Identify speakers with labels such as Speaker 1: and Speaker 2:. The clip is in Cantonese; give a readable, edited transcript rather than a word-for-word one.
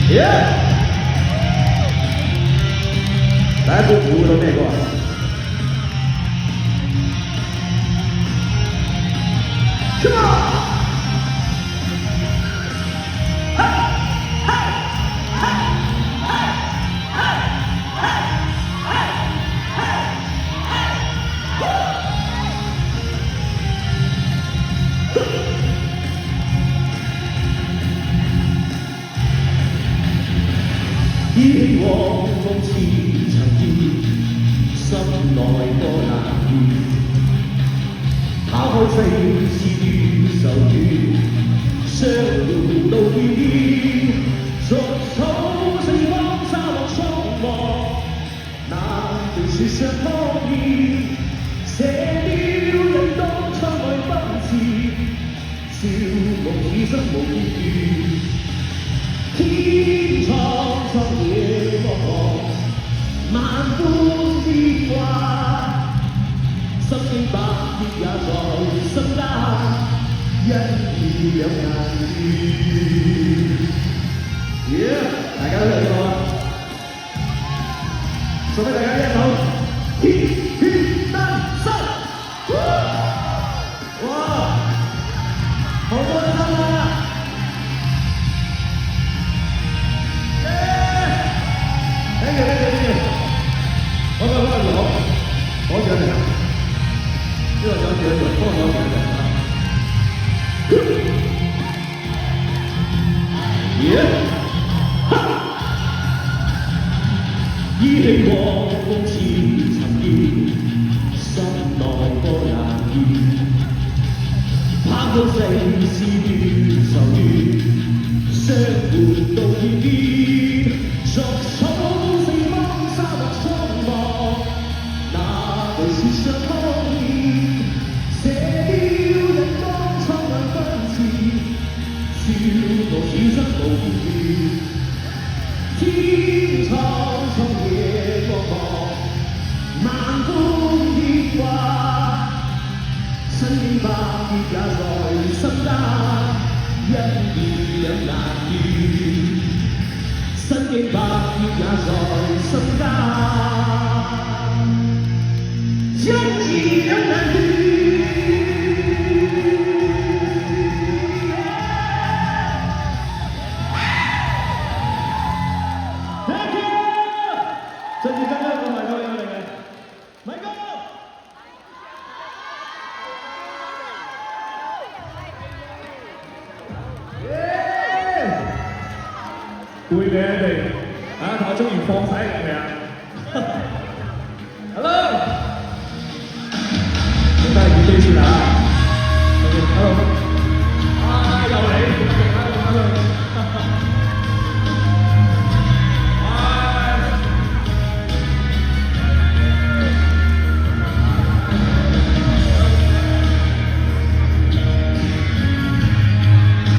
Speaker 1: Yeah！大家估估到咩歌啊？Come on！依稀往夢似曾見，心內多難言。拋開世事與愁怨，相互道歉。逐草星光沙漠蒼茫，那對雪上湯煙，射雕人當窗外奔馳，笑夢此生無結緣。天蒼蒼野茫茫，萬般變幻，心經百劫也在心間，因意兩難斷。大家都有個啊，送俾大家一首《天天單身》。哇！好開心啊！Thank you。好，攞獎嚟啊！呢個獎獎獎，幫我獎獎啊依稀往夢似曾見，心內多難言。拋開世事與愁怨，相互道歉。逐草星光沙漠蒼茫，那對雪上湯煙，射雕人當蒼外奔馳，笑傲此生無緣。天蒼蒼野茫茫，萬般變幻，身經百劫也在心間，因意兩難斷。身經百劫也在心間，因意兩難斷。Thank you， 真係真係我埋到你嚟嘅，咪哥。攰未啊你哋？啊，頭中意放晒係咪啊？Hello， 大家預備先啦。Hello。